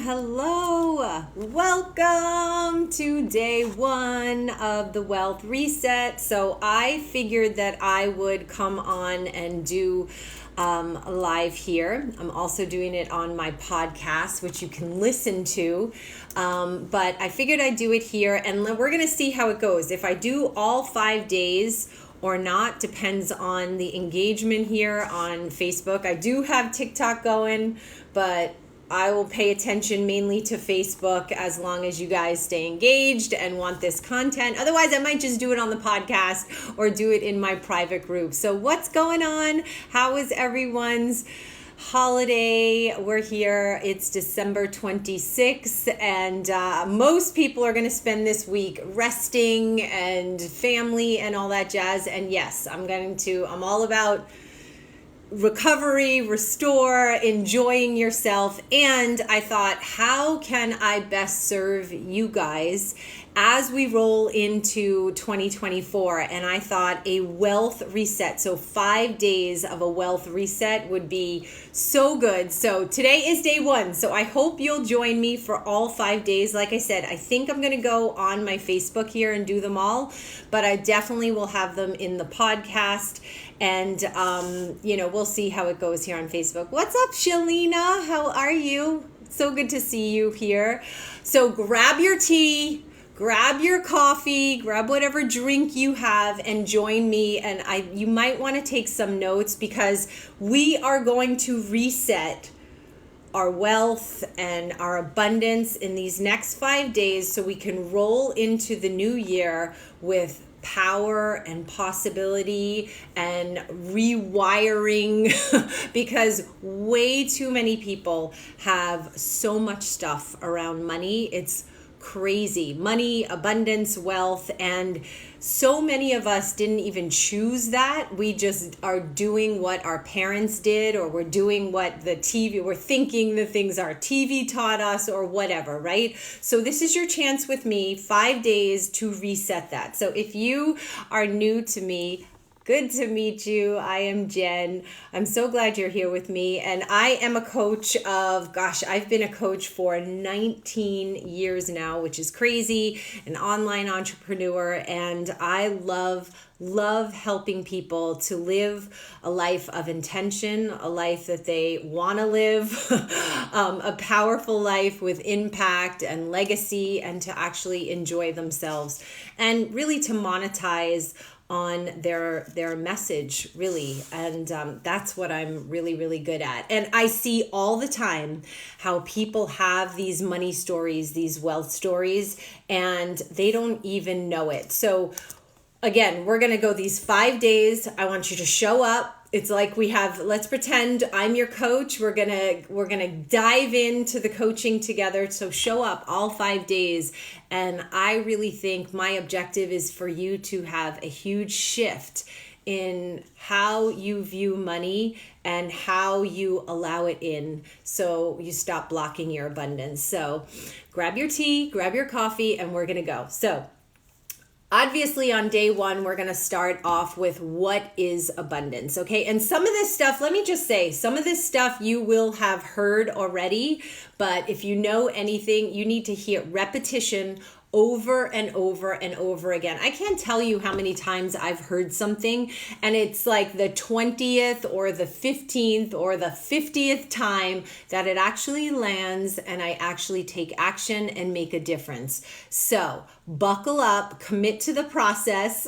Hello. Welcome to day one of the Wealth Reset. So I figured that I would come on and do live here. I'm also doing it on my podcast, which you can listen to. But I figured I'd do it here, and we're going to see how it goes. If I do all 5 days or not depends on the engagement here on Facebook. I do have TikTok going, but I will pay attention mainly to Facebook as long as you guys stay engaged and want this content. Otherwise, I might just do it on the podcast or do it in my private group. So what's going on? How is everyone's holiday? We're here. It's December 26th, and most people are going to spend this week resting and family and all that jazz. And yes, I'm all about recovery, restore, enjoying yourself. And I thought, how can I best serve you guys as we roll into 2024? And I thought a wealth reset. So 5 days of a wealth reset would be so good. So today is day one. So I hope you'll join me for all 5 days. Like I said, I think I'm going to go on my Facebook here and do them all, but I definitely will have them in the podcast. And, we'll see how it goes here on Facebook. What's up, Shalina? How are you? So good to see you here. So grab your tea, grab your coffee, grab whatever drink you have, and join me. And you might want to take some notes, because we are going to reset our wealth and our abundance in these next 5 days so we can roll into the new year with power and possibility and rewiring because way too many people have so much stuff around money. It's crazy. Money, abundance, wealth, and so many of us didn't even choose that. We just are doing what our parents did, or we're doing what we're thinking the things our TV taught us, or whatever, right? So this is your chance with me, 5 days to reset that. So if you are new to me, good to meet you. I am Jen. I'm so glad you're here with me. And I am a coach I've been a coach for 19 years now, which is crazy, an online entrepreneur. And I love helping people to live a life of intention, a life that they want to live, a powerful life with impact and legacy, and to actually enjoy themselves, and really to monetize on their message, really. And that's what I'm really, really good at. And I see all the time how people have these money stories, these wealth stories, and they don't even know it. So again, we're going to go these 5 days. I want you to show up. It's like let's pretend I'm your coach. We're going to dive into the coaching together. So show up all 5 days. And I really think my objective is for you to have a huge shift in how you view money and how you allow it in, so you stop blocking your abundance. So grab your tea, grab your coffee, and we're going to go. So obviously, on day one, we're going to start off with what is abundance, okay? And some of this stuff, let me just say, some of this stuff you will have heard already, but if you know anything, you need to hear repetition over and over and over again. I can't tell you how many times I've heard something, and it's like the 20th or the 15th or the 50th time that it actually lands and I actually take action and make a difference. So buckle up, commit to the process,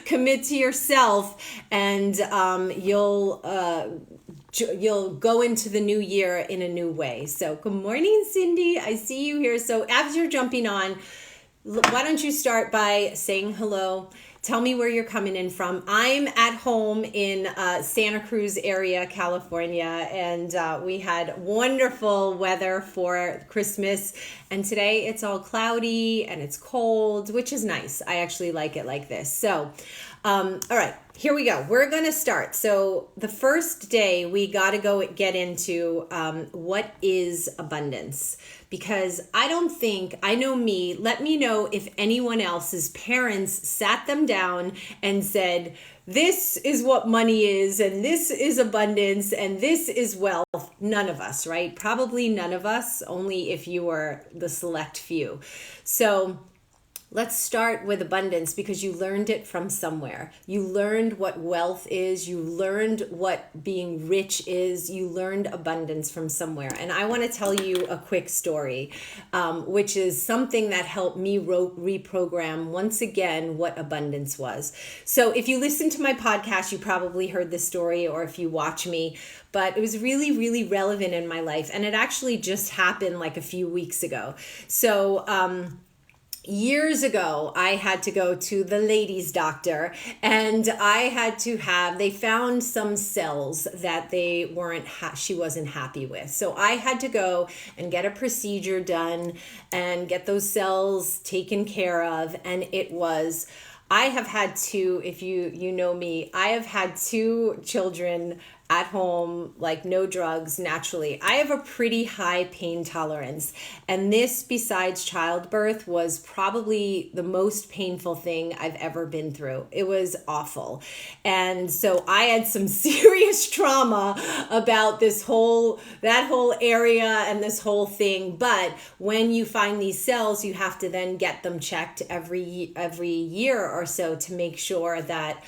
commit to yourself, and you'll go into the new year in a new way. So good morning, Cindy. I see you here. So as you're jumping on, why don't you start by saying hello? Tell me where you're coming in from. I'm at home in Santa Cruz area, California, and we had wonderful weather for Christmas. And today it's all cloudy and it's cold, which is nice. I actually like it like this. So, all right. here we go. We're going to start. So the first day we got to go get into what is abundance, because I know me, let me know if anyone else's parents sat them down and said, this is what money is, and this is abundance, and this is wealth. None of us, right? Probably none of us, only if you were the select few. So let's start with abundance, because you learned it from somewhere. You learned what wealth is. You learned what being rich is. You learned abundance from somewhere. And I want to tell you a quick story, which is something that helped me reprogram once again what abundance was. So if you listen to my podcast, you probably heard this story, or if you watch me, but it was really, really relevant in my life. And it actually just happened like a few weeks ago. So, years ago, I had to go to the ladies' doctor, and they found some cells that she wasn't happy with. So I had to go and get a procedure done and get those cells taken care of. And I have had if you know me, I have had 2 children at home, like no drugs, naturally. I have a pretty high pain tolerance. And this, besides childbirth, was probably the most painful thing I've ever been through. It was awful. And so I had some serious trauma about that whole area and this whole thing. But when you find these cells, you have to then get them checked every year or so to make sure that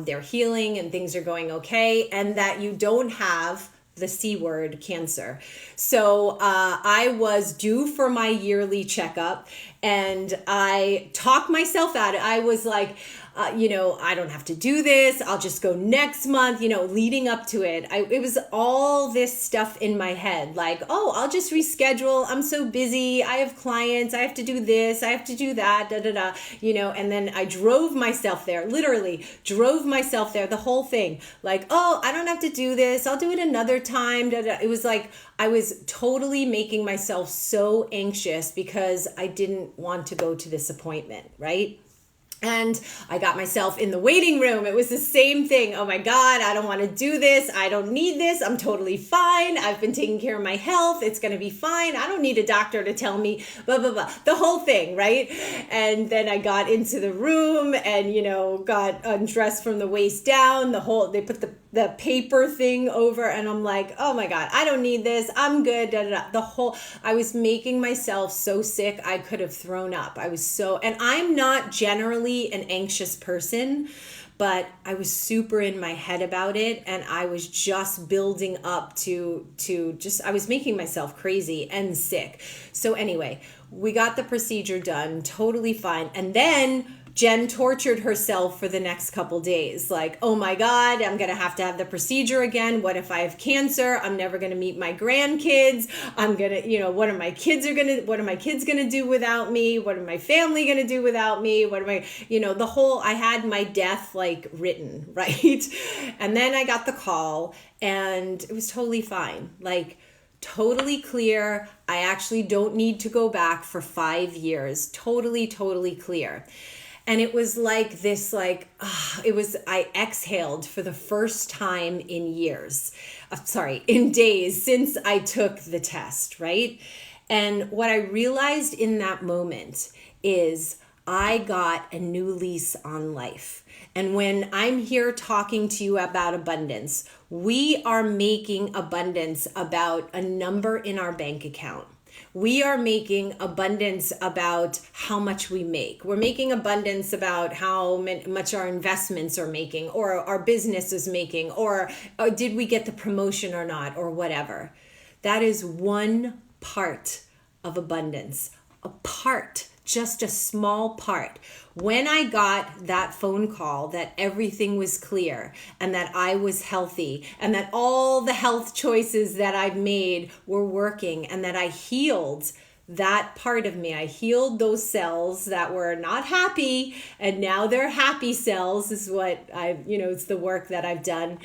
they're healing and things are going okay, and that you don't have the C word, cancer. So I was due for my yearly checkup, and I talked myself out. I was like, I don't have to do this. I'll just go next month, leading up to it. It was all this stuff in my head, like, oh, I'll just reschedule. I'm so busy. I have clients. I have to do this. I have to do that, and then I drove myself there, the whole thing. Like, oh, I don't have to do this. I'll do it another time. It was like, I was totally making myself so anxious because I didn't want to go to this appointment, right? And I got myself in the waiting room. It was the same thing. Oh my God, I don't want to do this. I don't need this. I'm totally fine. I've been taking care of my health. It's going to be fine. I don't need a doctor to tell me, blah, blah, blah. The whole thing, right? And then I got into the room and, got undressed from the waist down. They put the paper thing over, and I'm like, oh my God, I don't need this. I'm good. I was making myself so sick. I could have thrown up. And I'm not generally an anxious person, but I was super in my head about it, and I was just building up I was making myself crazy and sick. So anyway, we got the procedure done, totally fine. And then Jen tortured herself for the next couple days. Like, oh my God, I'm going to have the procedure again. What if I have cancer? I'm never going to meet my grandkids. I'm going to, what are my kids going to do without me? What are my family going to do without me? I had my death like written, right? And then I got the call, and it was totally fine. Like, totally clear. I actually don't need to go back for 5 years. Totally, totally clear. And it was like this, I exhaled for the first time in days since I took the test, right? And what I realized in that moment is I got a new lease on life. And when I'm here talking to you about abundance, we are making abundance about a number in our bank account. We are making abundance about how much we make. We're making abundance about how much our investments are making, or our business is making, or did we get the promotion or not, or whatever. That is one part of abundance, just a small part. When I got that phone call that everything was clear and that I was healthy and that all the health choices that I've made were working and that I healed that part of me, I healed those cells that were not happy, and now they're happy cells is what it's the work that I've done.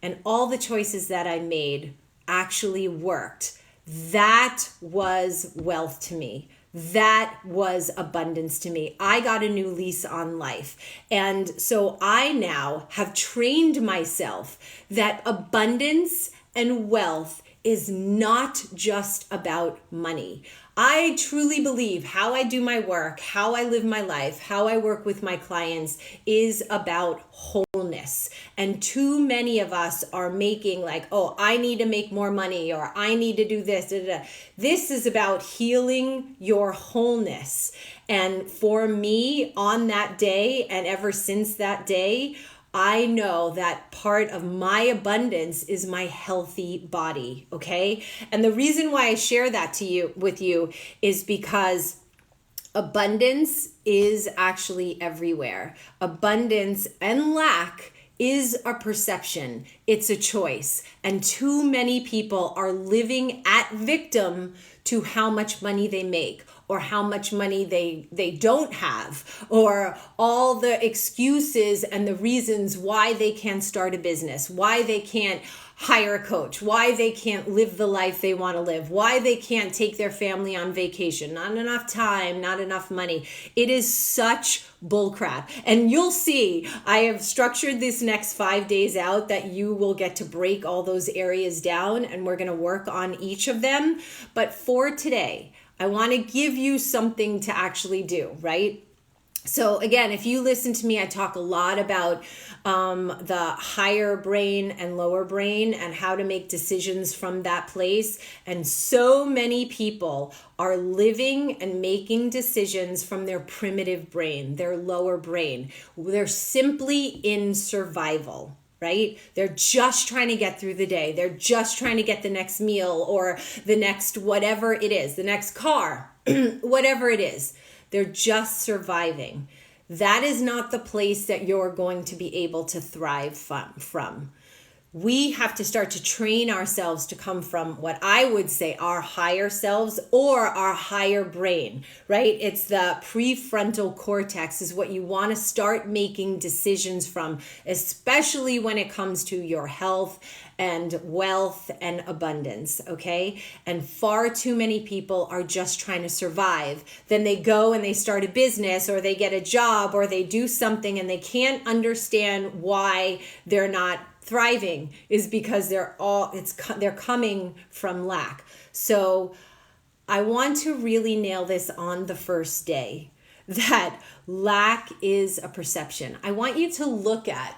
And all the choices that I made actually worked. That was wealth to me. that was abundance to me. I got a new lease on life. And so I now have trained myself that abundance and wealth is not just about money. I truly believe how I do my work, how I live my life, how I work with my clients is about wholeness. And too many of us are making like, oh, I need to make more money or I need to do this. Da, da, da. This is about healing your wholeness. And for me on that day and ever since that day, I know that part of my abundance is my healthy body, okay? And the reason why I share that with you is because abundance is actually everywhere. Abundance and lack is a perception. It's a choice. And too many people are living at victim to how much money they make, or how much money they don't have, or all the excuses and the reasons why they can't start a business, why they can't hire a coach, why they can't live the life they want to live, why they can't take their family on vacation, not enough time, not enough money. It is such bullcrap. And you'll see, I have structured this next 5 days out that you will get to break all those areas down, and we're going to work on each of them. But for today, I want to give you something to actually do, right? So again, if you listen to me, I talk a lot about the higher brain and lower brain and how to make decisions from that place. And so many people are living and making decisions from their primitive brain, their lower brain. They're simply in survival. Right? They're just trying to get through the day. They're just trying to get the next meal or the next whatever it is, the next car, whatever it is. They're just surviving. That is not the place that you're going to be able to thrive from. We have to start to train ourselves to come from what I would say our higher selves or our higher brain, right? It's the prefrontal cortex is what you want to start making decisions from, especially when it comes to your health and wealth and abundance, okay? And far too many people are just trying to survive. Then they go and they start a business or they get a job or they do something and they can't understand why they're not thriving is because they're coming from lack. So I want to really nail this on the first day that lack is a perception. I want you to look at,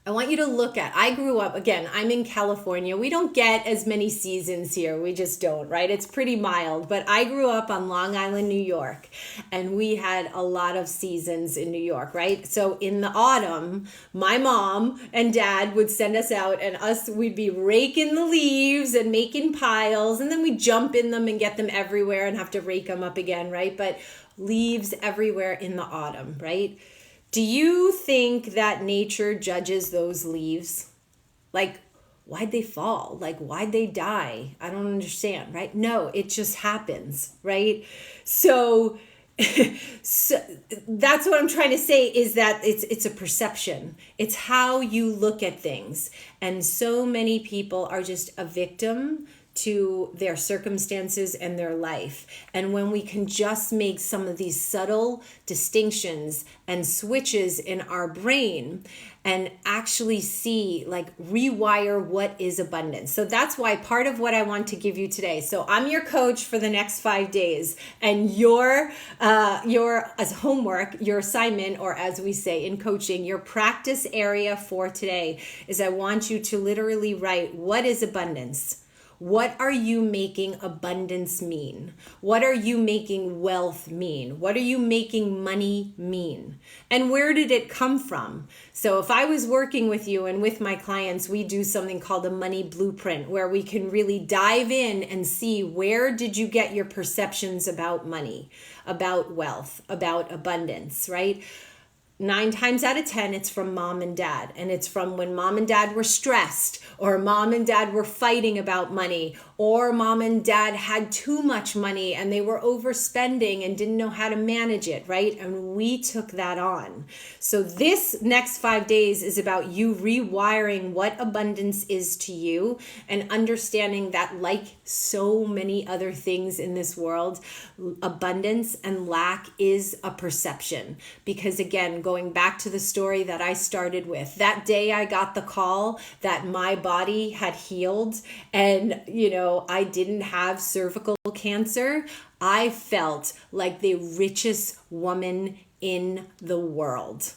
I grew up, again, I'm in California. We don't get as many seasons here. We just don't, right? It's pretty mild. But I grew up on Long Island, New York, and we had a lot of seasons in New York, right? So in the autumn, my mom and dad would send us out and we'd be raking the leaves and making piles, and then we'd jump in them and get them everywhere and have to rake them up again, right? But leaves everywhere in the autumn, right? Do you think that nature judges those leaves? Like, why'd they fall? Like, why'd they die? I don't understand, right? No, it just happens, right? So that's what I'm trying to say is that it's a perception. It's how you look at things. And so many people are just a victim to their circumstances and their life. And when we can just make some of these subtle distinctions and switches in our brain and actually see, like, rewire what is abundance. So that's why part of what I want to give you today. So I'm your coach for the next 5 days, and your as homework, your assignment, or as we say in coaching, your practice area for today is I want you to literally write, what is abundance? What are you making abundance mean? What are you making wealth mean? What are you making money mean? And where did it come from? So if I was working with you and with my clients, we do something called a money blueprint where we can really dive in and see where did you get your perceptions about money, about wealth, about abundance, right? 9 times out of 10, it's from mom and dad. And it's from when mom and dad were stressed, or mom and dad were fighting about money, or mom and dad had too much money and they were overspending and didn't know how to manage it, right? And we took that on. So this next 5 days is about you rewiring what abundance is to you and understanding that, like so many other things in this world, abundance and lack is a perception. Because again, going back to the story that I started with, that day I got the call that my body had healed and, I didn't have cervical cancer, I felt like the richest woman in the world.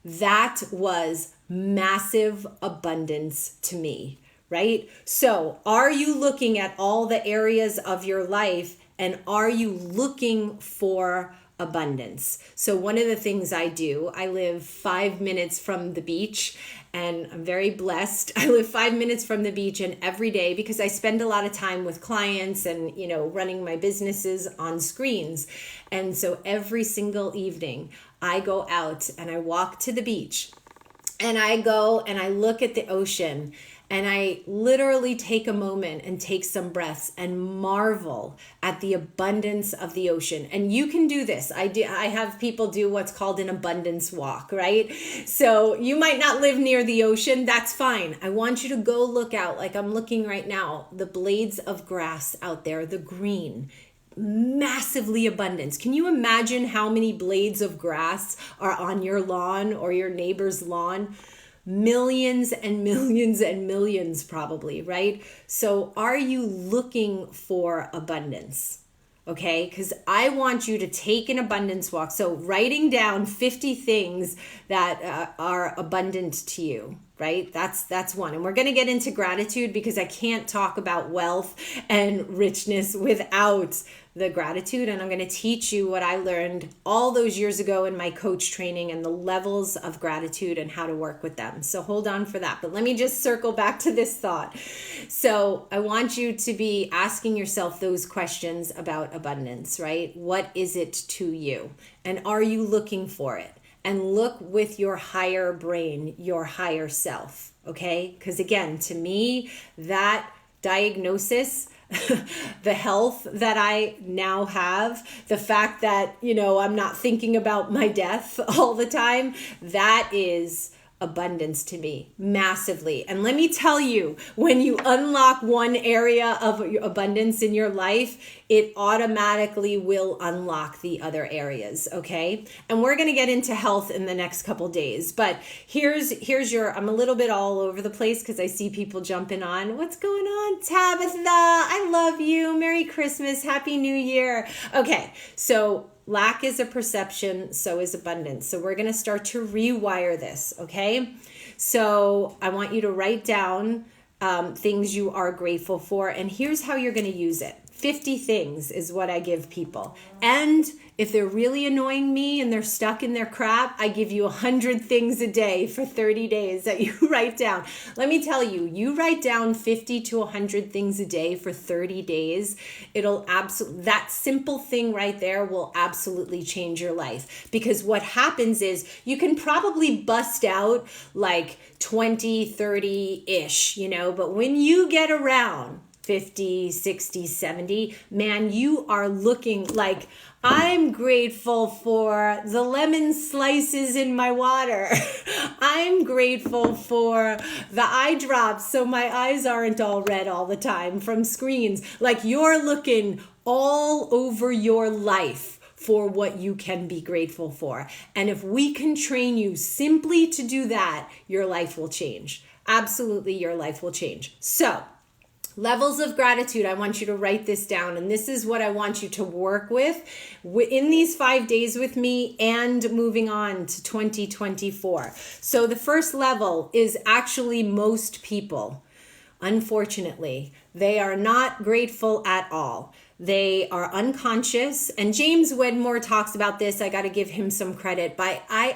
That was massive abundance to me, right? So are you looking at all the areas of your life and are you looking for abundance? So one of the things I do, I live 5 minutes from the beach and I'm very blessed. I live 5 minutes from the beach, and every day, because I spend a lot of time with clients and, running my businesses on screens. And so every single evening I go out and I walk to the beach and I go and I look at the ocean. And I literally take a moment and take some breaths and marvel at the abundance of the ocean. And you can do this. I have people do what's called an abundance walk, right? So you might not live near the ocean. That's fine. I want you to go look out, like I'm looking right now, the blades of grass out there, the green. Massively abundance. Can you imagine how many blades of grass are on your lawn or your neighbor's lawn? Millions and millions and millions probably, right? So are you looking for abundance? Okay, because I want you to take an abundance walk. So writing down 50 things that are abundant to you, right? That's one. And we're going to get into gratitude because I can't talk about wealth and richness without the gratitude. And I'm going to teach you what I learned all those years ago in my coach training and the levels of gratitude and how to work with them. So hold on for that. But let me just circle back to this thought. So I want you to be asking yourself those questions about abundance, right? What is it to you? And are you looking for it? And look with your higher brain, your higher self, okay? Because again, to me, that diagnosis, the health that I now have, the fact that, I'm not thinking about my death all the time, that is abundance to me massively. And let me tell you, when you unlock one area of abundance in your life, it automatically will unlock the other areas, okay? And we're going to get into health in the next couple days, but here's I'm a little bit all over the place because I see people jumping on. What's going on, Tabitha? I love you. Merry Christmas. Happy New Year. Okay, so lack is a perception, so is abundance. So we're going to start to rewire this, okay? So I want you to write down things you are grateful for, and here's how you're going to use it. 50 things is what I give people. And if they're really annoying me and they're stuck in their crap, I give you 100 things a day for 30 days that you write down. Let me tell you, you write down 50 to 100 things a day for 30 days. That simple thing right there will absolutely change your life. Because what happens is you can probably bust out like 20, 30-ish, but when you get around 50, 60, 70, man, you are looking like, I'm grateful for the lemon slices in my water. I'm grateful for the eye drops so my eyes aren't all red all the time from screens. Like, you're looking all over your life for what you can be grateful for. And if we can train you simply to do that, your life will change. Absolutely, your life will change. So, levels of gratitude, I want you to write this down. And this is what I want you to work with in these 5 days with me and moving on to 2024. So the first level is actually most people. Unfortunately, they are not grateful at all. They are unconscious. And James Wedmore talks about this. I got to give him some credit. But I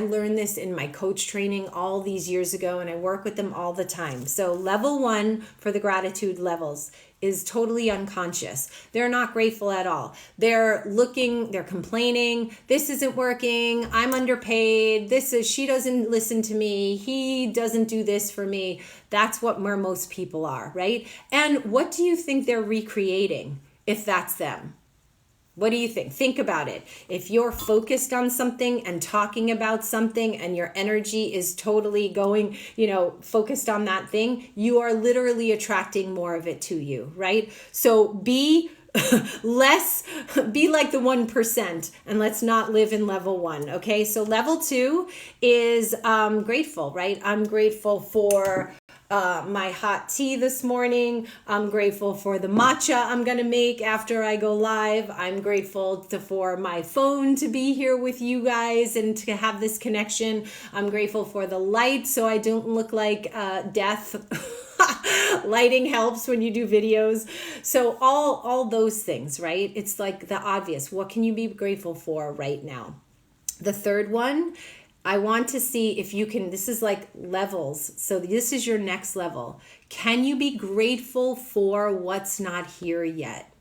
learned this in my coach training all these years ago, and I work with them all the time. So level 1 for the gratitude levels is totally unconscious. They're not grateful at all. They're complaining, this isn't working, I'm underpaid, she doesn't listen to me, he doesn't do this for me. That's where most people are, right? And what do you think they're recreating if that's them? What do you think? Think about it. If you're focused on something and talking about something and your energy is totally going, focused on that thing, you are literally attracting more of it to you, right? So be like the 1% and let's not live in level 1. Okay. So level 2 is grateful, right? I'm grateful for my hot tea this morning. I'm grateful for the matcha I'm going to make after I go live. I'm grateful for my phone to be here with you guys and to have this connection. I'm grateful for the light so I don't look like death. Lighting helps when you do videos. So all those things, right? It's like the obvious. What can you be grateful for right now? The third one, I want to see if you can, this is like levels. So this is your next level. Can you be grateful for what's not here yet?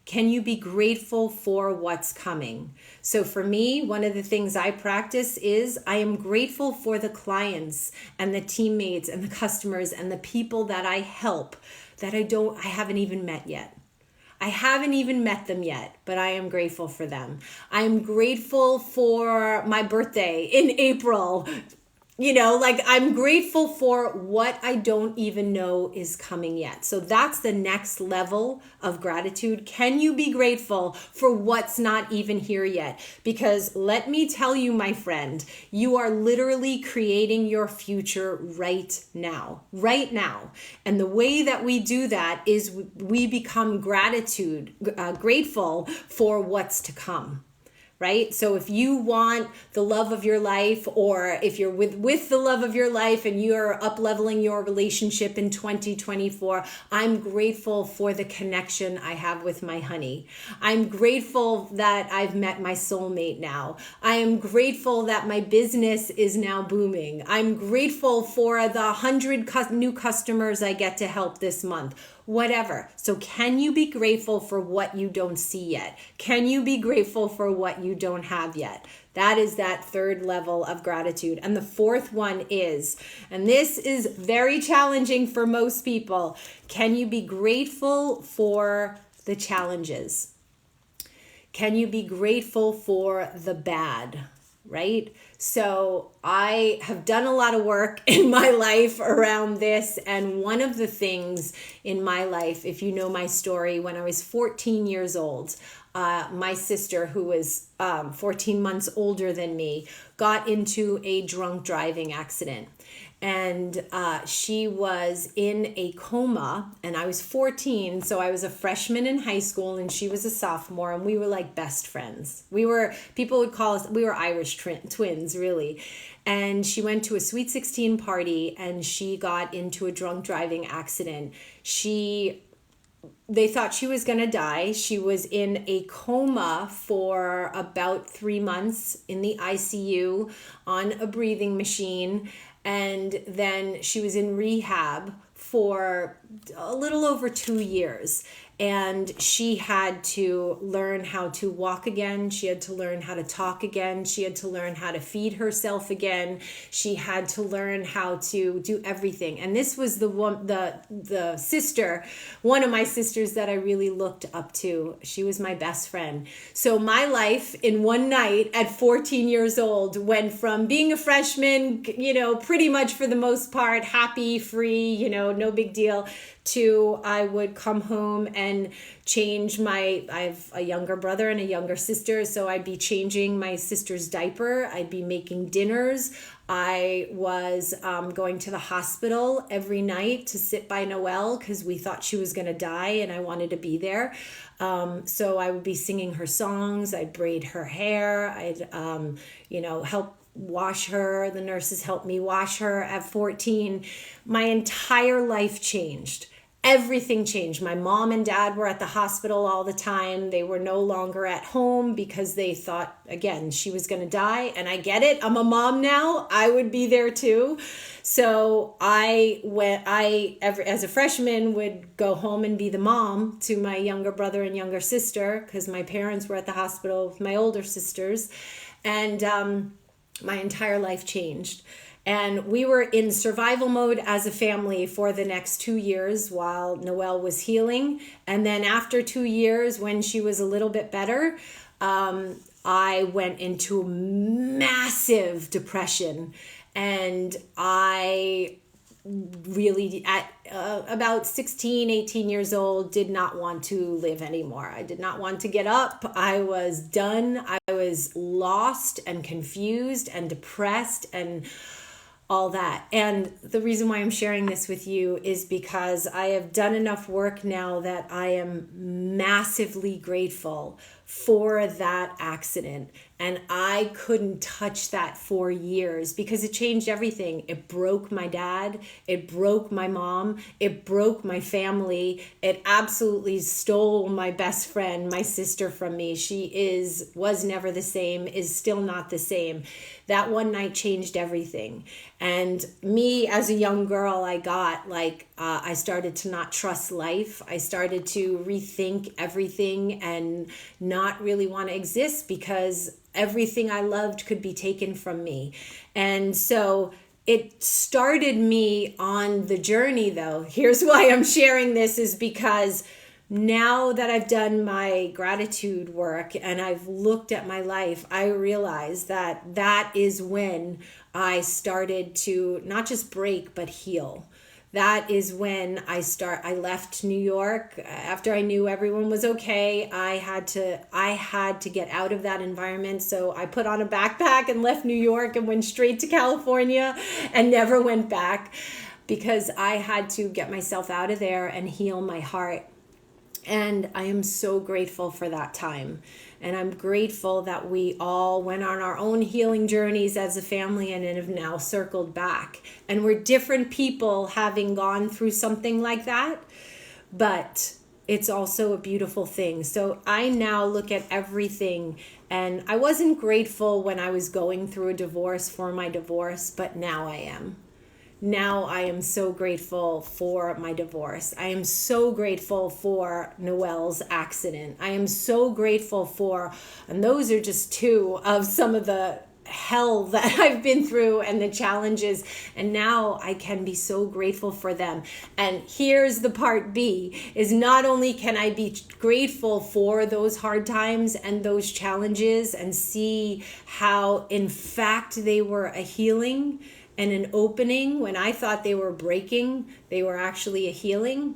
Can you be grateful for what's coming? So for me, one of the things I practice is I am grateful for the clients and the teammates and the customers and the people that I help that I haven't even met yet. I haven't even met them yet, but I am grateful for them. I'm grateful for my birthday in April. I'm grateful for what I don't even know is coming yet. So that's the next level of gratitude. Can you be grateful for what's not even here yet? Because let me tell you, my friend, you are literally creating your future right now. And the way that we do that is we become grateful for what's to come. Right? So if you want the love of your life, or if you're with the love of your life and you're up-leveling your relationship in 2024, I'm grateful for the connection I have with my honey. I'm grateful that I've met my soulmate now. I am grateful that my business is now booming. I'm grateful for the 100 new customers I get to help this month. Whatever. So can you be grateful for what you don't see yet? Can you be grateful for what you don't have yet? That is that third level of gratitude. And the fourth one is, and this is very challenging for most people, can you be grateful for the challenges? Can you be grateful for the bad? Right? So I have done a lot of work in my life around this. And one of the things in my life, if you know my story, when I was 14 years old, my sister, who was 14 months older than me, got into a drunk driving accident. And she was in a coma, and I was 14, so I was a freshman in high school, and she was a sophomore, and we were like best friends. People would call us, we were Irish twins, really. And she went to a Sweet 16 party, and she got into a drunk driving accident. They thought she was going to die. She was in a coma for about 3 months in the ICU on a breathing machine. And then she was in rehab for a little over 2 years. And she had to learn how to walk again. She had to learn how to talk again. She had to learn how to feed herself again. She had to learn how to do everything. And this was the sister, one of my sisters that I really looked up to. She was my best friend. So my life in one night at 14 years old went from being a freshman, pretty much for the most part, happy, free, no big deal, to I would come home and change I have a younger brother and a younger sister, so I'd be changing my sister's diaper. I'd be making dinners. I was going to the hospital every night to sit by Noelle because we thought she was going to die and I wanted to be there. So I would be singing her songs. I'd braid her hair. I'd, help wash her. The nurses helped me wash her at 14. My entire life changed. everything changed. My mom and dad were at the hospital all the time. They were no longer at home because they thought, again, she was going to die. And I get it. I'm a mom now. I would be there too. So as a freshman, would go home and be the mom to my younger brother and younger sister, because my parents were at the hospital with my older sisters. And my entire life changed. And we were in survival mode as a family for the next 2 years while Noelle was healing. And then after 2 years, when she was a little bit better, I went into massive depression. And I really, at about 16, 18 years old, did not want to live anymore. I did not want to get up. I was done. I was lost and confused and depressed and all that. And the reason why I'm sharing this with you is because I have done enough work now that I am massively grateful for that accident. And I couldn't touch that for years because it changed everything. It broke my dad. It broke my mom. It broke my family. It absolutely stole my best friend, my sister, from me. She was never the same, is still not the same. That one night changed everything. And me as a young girl, I started to not trust life. I started to rethink everything and not really want to exist because everything I loved could be taken from me. And so it started me on the journey, though. Here's why I'm sharing this, is because now that I've done my gratitude work and I've looked at my life, I realize that that is when I started to not just break, but heal. That is when I left New York after I knew everyone was okay. I had to get out of that environment. So I put on a backpack and left New York and went straight to California and never went back because I had to get myself out of there and heal my heart. And I am so grateful for that time. And I'm grateful that we all went on our own healing journeys as a family and have now circled back. And we're different people having gone through something like that, but it's also a beautiful thing. So I now look at everything, and I wasn't grateful when I was going through a divorce for my divorce, but now I am. Now I am so grateful for my divorce. I am so grateful for Noelle's accident. I am so grateful for, and those are just two of some of the hell that I've been through and the challenges. And now I can be so grateful for them. And here's the part B, is not only can I be grateful for those hard times and those challenges and see how in fact they were a healing and an opening. When I thought they were breaking, they were actually a healing.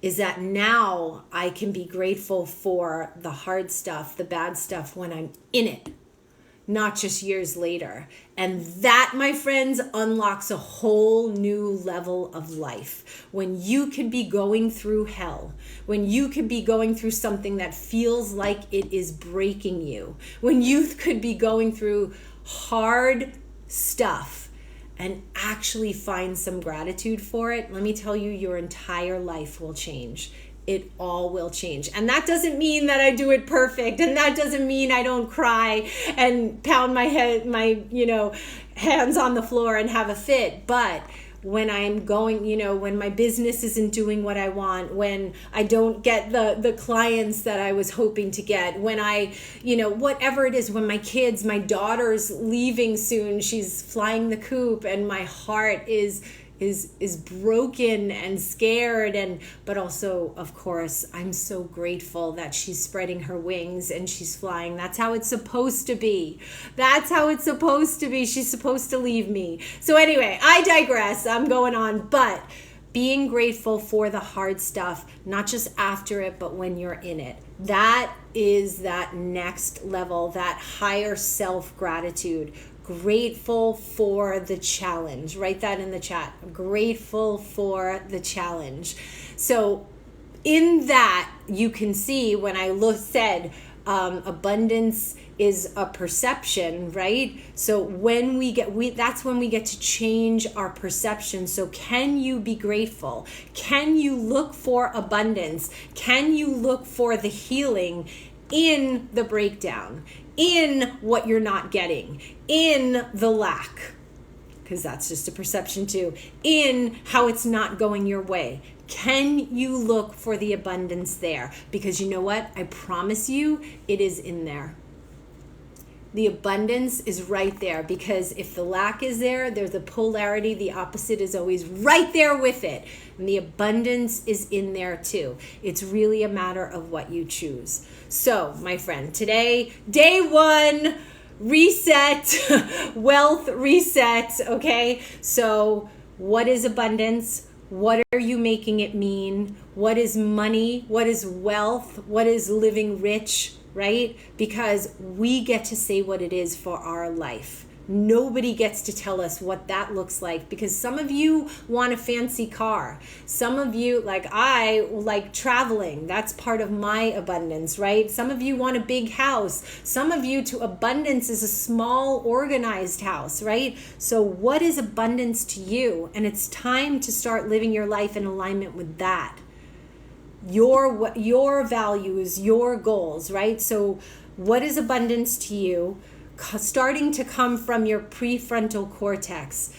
Is that now I can be grateful for the hard stuff, the bad stuff, when I'm in it, not just years later. And that, my friends, unlocks a whole new level of life. When you could be going through hell, when you could be going through something that feels like it is breaking you, when you could be going through hard stuff and actually find some gratitude for it, let me tell you, your entire life will change. It all will change. And that doesn't mean that I do it perfect. And that doesn't mean I don't cry and pound my head, hands on the floor and have a fit. But when I'm going, when my business isn't doing what I want, when I don't get the clients that I was hoping to get, when I, whatever it is, when my daughter's leaving soon, she's flying the coop and my heart is broken and scared, but also, of course, I'm so grateful that she's spreading her wings and she's flying. That's how it's supposed to be. That's how it's supposed to be. She's supposed to leave me. So anyway, I digress. I'm going on, but being grateful for the hard stuff, not just after it, but when you're in it. That is that next level, that higher self-gratitude. Grateful for the challenge. Write that in the chat. Grateful for the challenge. So in that, you can see when I said Abundance is a perception, right? So when that's when we get to change our perception. So can you be grateful? Can you look for abundance? Can you look for the healing in the breakdown, in what you're not getting, in the lack? Because that's just a perception too, in how it's not going your way. Can you look for the abundance there? Because you know what? I promise you, it is in there. The abundance is right there, because if the lack is there, there's a polarity. The opposite is always right there with it. And the abundance is in there too. It's really a matter of what you choose. So, my friend, today, day one, reset, wealth reset, okay? So what is abundance? What are you making it mean? What is money? What is wealth? What is living rich, right? Because we get to say what it is for our life. Nobody gets to tell us what that looks like, because some of you want a fancy car. Some of you, like I, like traveling. That's part of my abundance, right? Some of you want a big house. Some of you, to abundance is a small, organized house, right? So what is abundance to you? And it's time to start living your life in alignment with that. Your values, your goals, right? So what is abundance to you? Starting to come from your prefrontal cortex,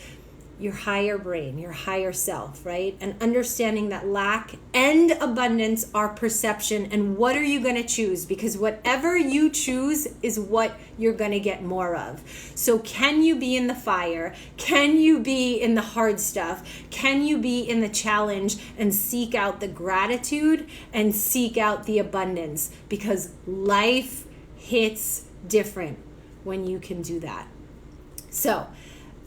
your higher brain, your higher self, right? And understanding that lack and abundance are perception. And what are you going to choose? Because whatever you choose is what you're going to get more of. So can you be in the fire? Can you be in the hard stuff? Can you be in the challenge and seek out the gratitude and seek out the abundance? Because life hits different when you can do that. So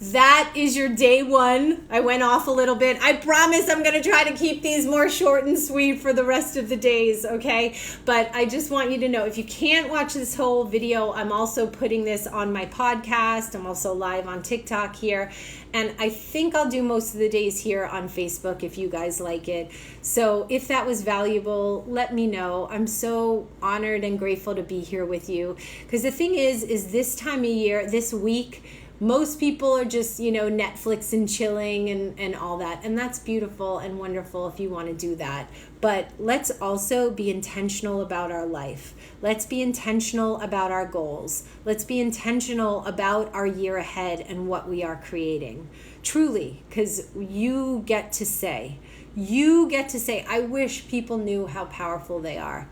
that is your day one. I went off a little bit. I promise I'm going to try to keep these more short and sweet for the rest of the days, okay? But I just want you to know, if you can't watch this whole video, I'm also putting this on my podcast. I'm also live on TikTok here. And I think I'll do most of the days here on Facebook if you guys like it. So if that was valuable, let me know. I'm so honored and grateful to be here with you. Because the thing is this time of year, this week, most people are just, Netflix and chilling and all that. And that's beautiful and wonderful if you want to do that. But let's also be intentional about our life. Let's be intentional about our goals. Let's be intentional about our year ahead and what we are creating. Truly, because you get to say, I wish people knew how powerful they are.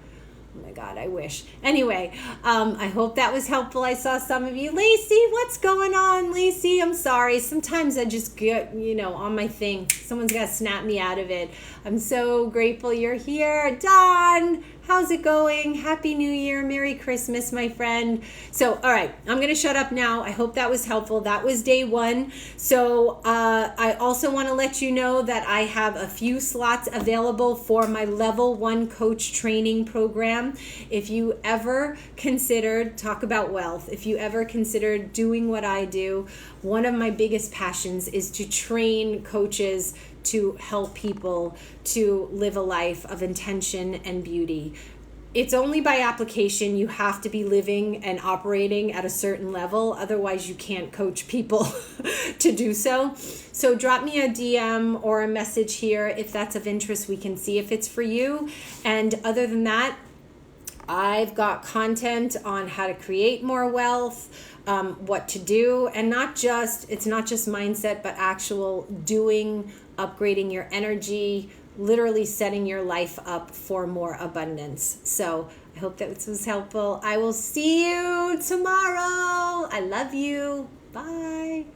Oh my God, I wish. Anyway, I hope that was helpful. I saw some of you. Lacey, what's going on, Lacey? I'm sorry. Sometimes I just get, on my thing. Someone's got to snap me out of it. I'm so grateful you're here. Dawn, how's it going? Happy New Year. Merry Christmas, my friend. So, all right, I'm going to shut up now. I hope that was helpful. That was day one. So I also want to let you know that I have a few slots available for my level 1 coach training program. If you ever considered, talk about wealth, if you ever considered doing what I do, one of my biggest passions is to train coaches to help people to live a life of intention and beauty. It's only by application. You have to be living and operating at a certain level. Otherwise, you can't coach people to do so. So drop me a DM or a message here if that's of interest. We can see if it's for you. And other than that, I've got content on how to create more wealth, what to do, and it's not just mindset, but actual doing, upgrading your energy, literally setting your life up for more abundance. So I hope that this was helpful. I will see you tomorrow. I love you. Bye.